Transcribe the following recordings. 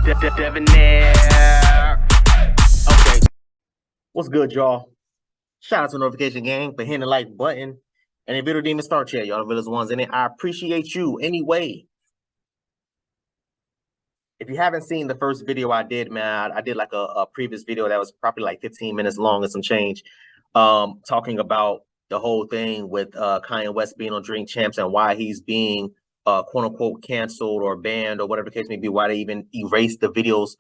Debonair. Okay. What's good, y'all? Shout out to Notification Gang for hitting the like button. And if video didn't even start yet, y'all the realest ones in it. I appreciate you anyway. If you haven't seen the first video I did, man, I did like a previous video that was probably like 15 minutes long and some change, talking about the whole thing with Kanye West being on Drink Champs and why he's being quote unquote canceled or banned or whatever the case may be, why they even erased the videos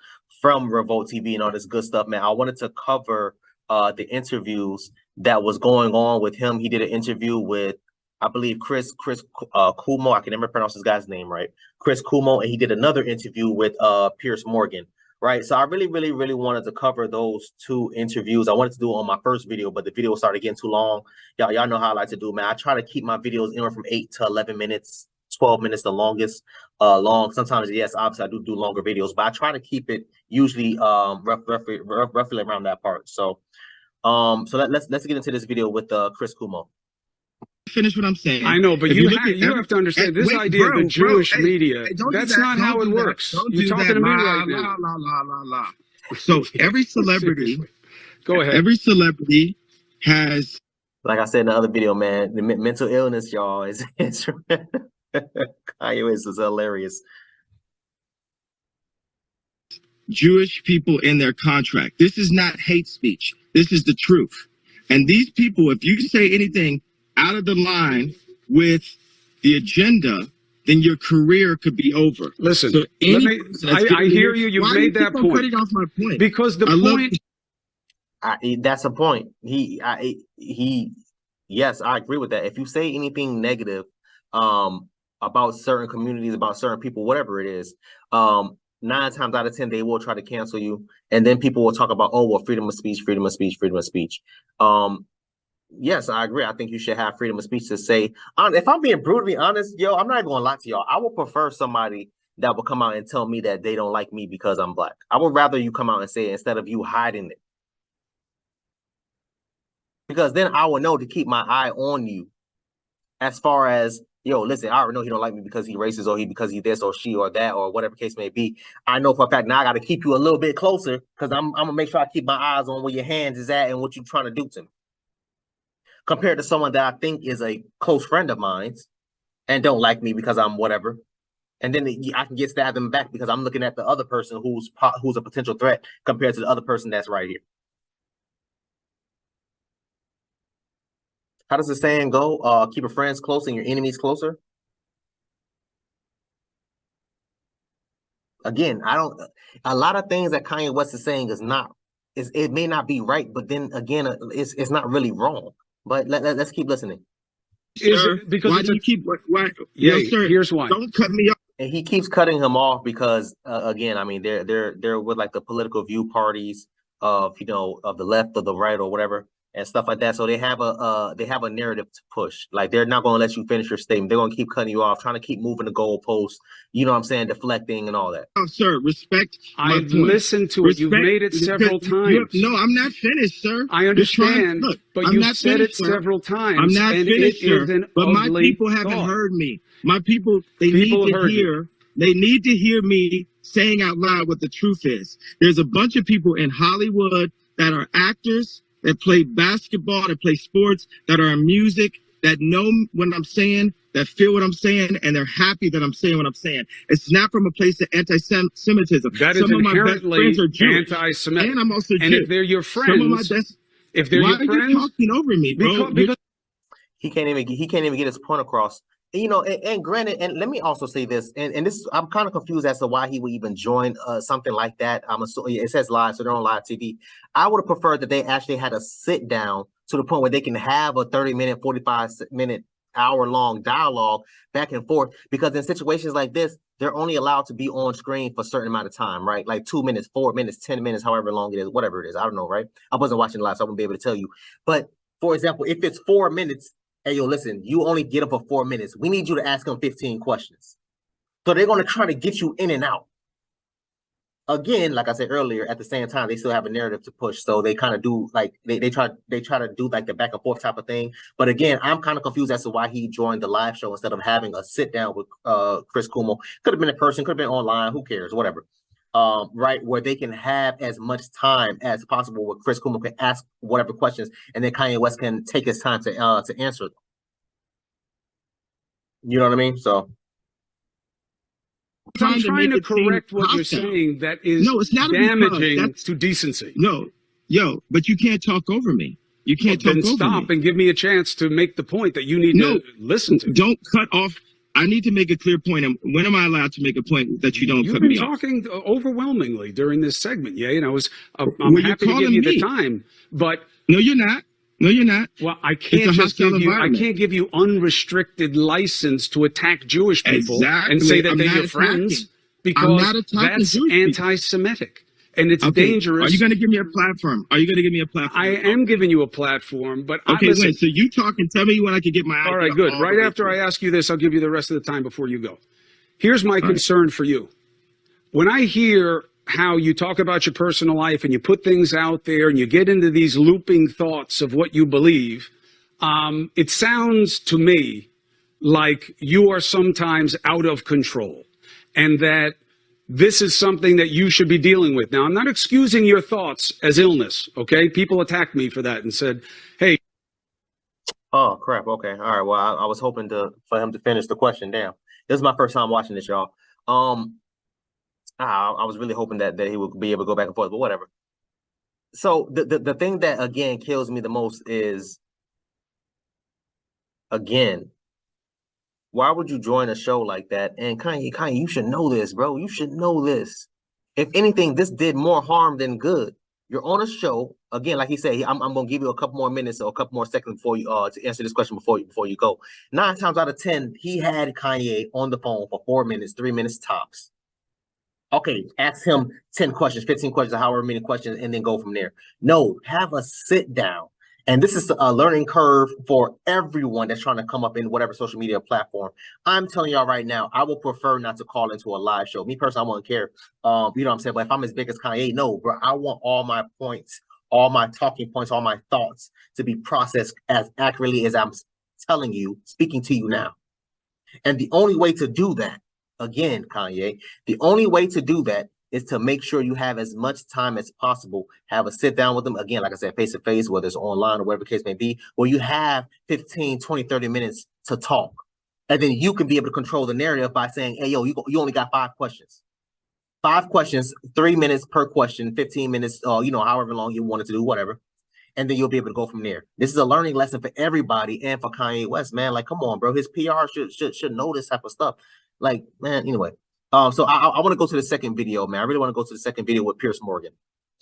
from Revolt TV and all this good stuff, man. I wanted to cover the interviews that was going on with him. He did an interview with, I believe, Chris Cuomo. I can never pronounce this guy's name right. Chris Cuomo, and he did another interview with Piers Morgan, right? So I really wanted to cover those two interviews. I wanted to do it on my first video, but the video started getting too long. Y'all know how I like to do, man. I try to keep my videos anywhere from 8 to 11 minutes, 12 minutes the longest long. Sometimes, yes, obviously I do longer videos, but I try to keep it usually roughly around that part. So let's get into this video with Chris Cuomo. Finish what I'm saying. I know, but you have to understand this idea of the Jewish media. That's not how it works. You're talking to me right now. So every celebrity, go ahead. Every celebrity has, like I said in the other video, man, the mental illness, y'all, is Kanye West is hilarious. Jewish people in their contract. This is not hate speech. This is the truth. And these people, if you say anything out of the line with the agenda, then your career could be over. Listen, so I hear you. You've made that point. Cutting off my point? Because the point. That's a point. Yes, I agree with that. If you say anything negative about certain communities, about certain people, whatever it is, 9 times out of 10 they will try to cancel you, and then people will talk about, oh well, freedom of speech. Yes, I agree. I think you should have freedom of speech to say. If I'm being brutally honest, yo, I'm not even gonna lie to y'all. I would prefer somebody that will come out and tell me that they don't like me because I'm black. I would rather you come out and say it instead of you hiding it, because then I will know to keep my eye on you. As far as, yo, listen, I already know he don't like me because he racist or because he this or she or that or whatever case may be. I know for a fact now I got to keep you a little bit closer because I'm gonna make sure I keep my eyes on where your hands is at and what you're trying to do to me. Compared to someone that I think is a close friend of mine and don't like me because I'm whatever, and then I can get stabbed in the back because I'm looking at the other person who's a potential threat compared to the other person that's right here. How does the saying go? Keep your friends close and your enemies closer. Again, a lot of things that Kanye West is saying it may not be right, but then again, it's not really wrong. But let's keep listening. Sir, because why do you keep? Why? Yeah, no, sir, here's why. Don't cut me off. And he keeps cutting him off because again, I mean, they're with like the political view parties of of the left or the right or whatever and stuff like that. So they have a narrative to push. Like they're not going to let you finish your statement. They're going to keep cutting you off, trying to keep moving the goalposts. You know what I'm saying? Deflecting and all that. Oh, sir, respect. I've listened to it. You've made it several times. No, I'm not finished, sir. I understand, but you've said it several times. I'm not finished, sir. But my people haven't heard me. My people, they need to hear. They need to hear me saying out loud what the truth is. There's a bunch of people in Hollywood that are actors, that play basketball, that play sports, that are in music, that know what I'm saying, that feel what I'm saying, and they're happy that I'm saying what I'm saying. It's not from a place of anti-Semitism. That is inherently anti-Semitic. And I'm also Jewish. And if they're your friends, if they're your friends, why are you talking over me, bro? Because he can't even get his point across. And granted, and let me also say this, and this, I'm kind of confused as to why he would even join something like that. I'm assuming it says live, so they're on live TV. I would have preferred that they actually had a sit down to the point where they can have a 30-minute, 45-minute, hour-long dialogue back and forth. Because in situations like this, they're only allowed to be on screen for a certain amount of time, right? Like 2 minutes, 4 minutes, 10 minutes, however long it is, whatever it is. I don't know, right? I wasn't watching live, so I wouldn't be able to tell you. But for example, if it's 4 minutes. Hey, yo, listen, you only get up for 4 minutes. We need you to ask them 15 questions. So they're going to try to get you in and out. Again, like I said earlier, at the same time, they still have a narrative to push. So they kind of do like, they try to do like the back and forth type of thing. But again, I'm kind of confused as to why he joined the live show instead of having a sit down with Chris Cuomo. Could have been in person, could have been online, who cares, whatever. right, where they can have as much time as possible, where Chris Cuomo can ask whatever questions, and then Kanye West can take his time to answer them. You know what I mean? So I'm trying to correct what you're saying that is damaging to decency. No, yo, but you can't talk over me. You can't talk over me. Then stop and give me a chance to make the point that you need to listen to. Don't cut off. I need to make a clear point. When am I allowed to make a point that you don't cut me off? You've been talking overwhelmingly during this segment, yeah, and I'm happy to give you the time, but no, you're not. No, you're not. Well, I can't just give you unrestricted license to attack Jewish people and say that they're your friends, because that's anti-Semitic. And it's dangerous. Are you going to give me a platform? Are you going to give me a platform? I am giving you a platform, but wait. So you talk and tell me when I can get my. All right, good. Right after I ask you this, I'll give you the rest of the time before you go. Here's my concern for you. When I hear how you talk about your personal life and you put things out there and you get into these looping thoughts of what you believe, it sounds to me like you are sometimes out of control, and that this is something that you should be dealing with. Now, I'm not excusing your thoughts as illness, okay? People attacked me for that and said, hey. Oh, crap. Okay. All right. Well, I was hoping for him to finish the question. Damn. This is my first time watching this, y'all. I was really hoping that he would be able to go back and forth, but whatever. So the thing that, again, kills me the most is, again, why would you join a show like that? And Kanye, you should know this, bro. You should know this. If anything, this did more harm than good. You're on a show, again, like he said, I'm going to give you a couple more minutes or a couple more seconds before you to answer this question before you go. 9 times out of 10, he had Kanye on the phone for 4 minutes, 3 minutes tops. Okay, ask him 10 questions, 15 questions, however many questions, and then go from there. No, have a sit down. And this is a learning curve for everyone that's trying to come up in whatever social media platform. I'm telling y'all right now, I would prefer not to call into a live show. Me personally, I wouldn't care. You know what I'm saying? But if I'm as big as Kanye, no, bro, I want all my points, all my talking points, all my thoughts to be processed as accurately as I'm telling you, speaking to you now. And the only way to do that, again, Kanye, the only way to do that is to make sure you have as much time as possible, have a sit down with them, again, like I said, face to face, whether it's online or whatever the case may be, where you have 15, 20, 30 minutes to talk. And then you can be able to control the narrative by saying, hey, yo, you only got 5 questions. 5 questions, 3 minutes per question, 15 minutes, you know, however long you want it to do, whatever. And then you'll be able to go from there. This is a learning lesson for everybody and for Kanye West, man. Like, come on, bro. His PR should know this type of stuff. Like, man, anyway. So I want to go to the second video, man. I really want to go to the second video with Piers Morgan.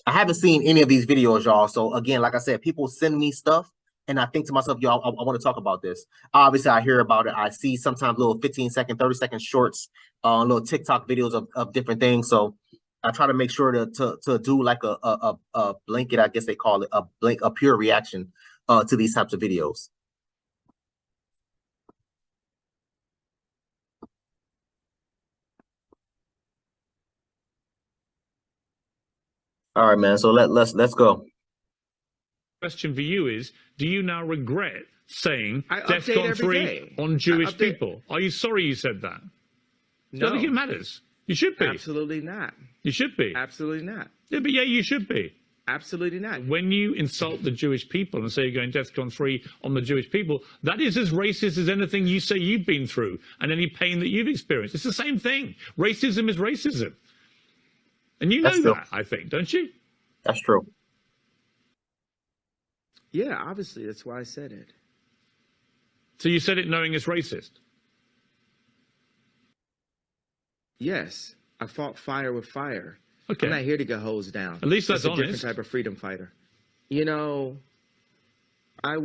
I haven't seen any of these videos, y'all. So again, like I said, people send me stuff, and I think to myself, y'all, I want to talk about this. Obviously, I hear about it. I see sometimes little 15-second, 30-second shorts, little TikTok videos of different things. So I try to make sure to do like a blanket, I guess they call it, a pure reaction to these types of videos. All right, man. So let's go. Question for you is: do you now regret saying DEFCON 3 on Jewish people? Are you sorry you said that? No. I don't think it matters. You should be. Absolutely not. You should be. Absolutely not. Yeah, but yeah, you should be. Absolutely not. When you insult the Jewish people and say you're going DEFCON 3 on the Jewish people, that is as racist as anything you say you've been through and any pain that you've experienced. It's the same thing. Racism is racism. And you know that, I think, don't you? That's true. Yeah, obviously. That's why I said it. So you said it knowing it's racist? Yes. I fought fire with fire. Okay. I'm not here to get hosed down. At least that's honest. A different type of freedom fighter. You know, I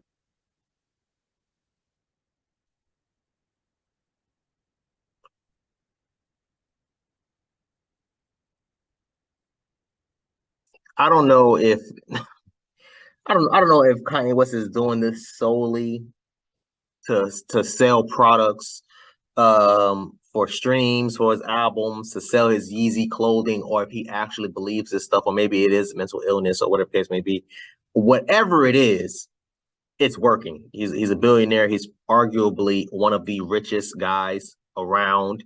don't know if I don't know if Kanye West is doing this solely to sell products for streams, for his albums, to sell his Yeezy clothing, or if he actually believes this stuff, or maybe it is mental illness or whatever the case may be. Whatever it is, it's working. He's a billionaire. He's arguably one of the richest guys around.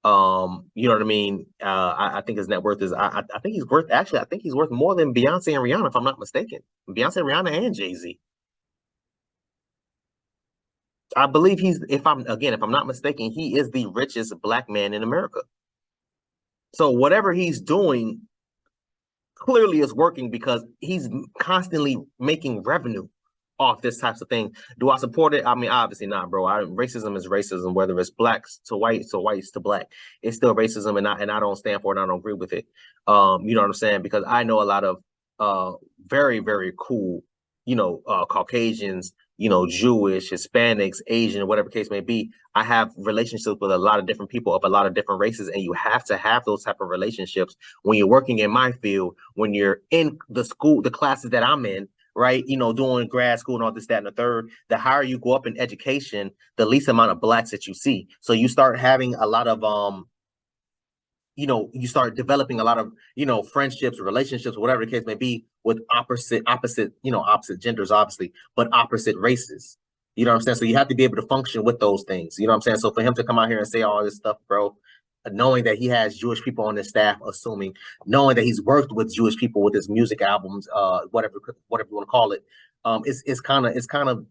You know what I mean? I think his net worth is I think he's worth actually I think he's worth more than Beyonce and Rihanna, if I'm not mistaken. Beyonce, Rihanna, and Jay-Z. I believe if I'm not mistaken, he is the richest black man in America. So whatever he's doing clearly is working because he's constantly making revenue off this types of thing. Do I support it? I mean, obviously not, bro. Racism is racism, whether it's blacks to whites or whites to black. It's still racism, and I don't stand for it. And I don't agree with it. You know what I'm saying? Because I know a lot of very, very cool, Caucasians, Jewish, Hispanics, Asian, whatever case may be. I have relationships with a lot of different people of a lot of different races, and you have to have those type of relationships when you're working in my field, when you're in the classes that I'm in, right? Doing grad school and all this, that, and the third. The higher you go up in education, the least amount of blacks that you see. So you start having a lot of you start developing a lot of, friendships, relationships, whatever the case may be, with opposite genders, obviously, but opposite races. You know what I'm saying? So you have to be able to function with those things. You know what I'm saying? So for him to come out here and say all this stuff, bro, knowing that he has Jewish people on his staff, knowing that he's worked with Jewish people with his music albums, whatever you want to call it, it's kind of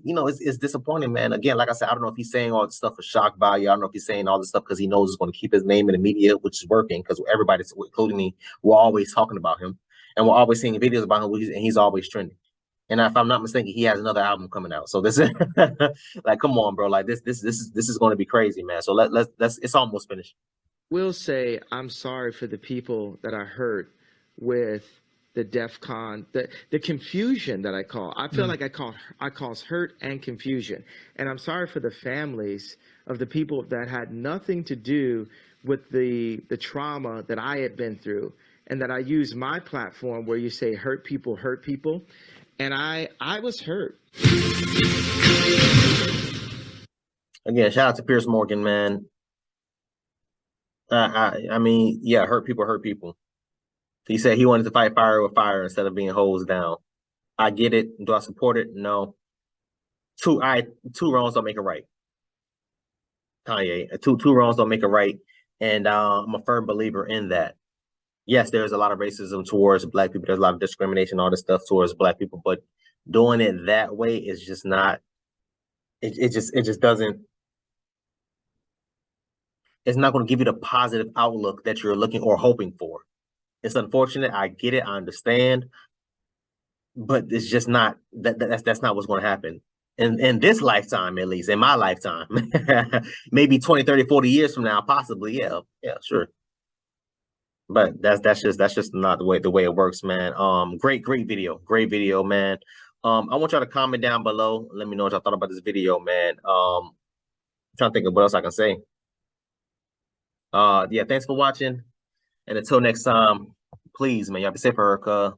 it's disappointing, man. Again, like I said, I don't know if he's saying all this stuff for shock value. I don't know if he's saying all this stuff because he knows it's going to keep his name in the media, which is working because everybody's, including me, we're always talking about him and we're always seeing videos about him, and he's always trending. And if I'm not mistaken, he has another album coming out. So this is like, come on, bro. Like this is going to be crazy, man. So let's it's almost finished. Will say I'm sorry for the people that I hurt with the DEF CON, the confusion that I call. I feel like I cause hurt and confusion. And I'm sorry for the families of the people that had nothing to do with the trauma that I had been through, and that I use my platform where you say hurt people, and I was hurt. Again, shout out to Piers Morgan, man. I mean, yeah, hurt people. He said he wanted to fight fire with fire instead of being hosed down. I get it. Do I support it? No. Two wrongs don't make it right. Kanye, two wrongs don't make it right, and I'm a firm believer in that. Yes, there's a lot of racism towards black people. There's a lot of discrimination, all this stuff towards black people, but doing it that way is just not. It just doesn't. It's not going to give you the positive outlook that you're looking or hoping for. It's unfortunate. I get it. I understand, but it's just not that's not what's going to happen in this lifetime, at least in my lifetime. Maybe 20, 30, 40 years from now, possibly. Yeah, sure. But that's just not the way it works, man. Great video, man. I want y'all to comment down below. Let me know what y'all thought about this video, man. I'm trying to think of what else I can say. Yeah, thanks for watching. And until next time, please, man, y'all be safe, Erica.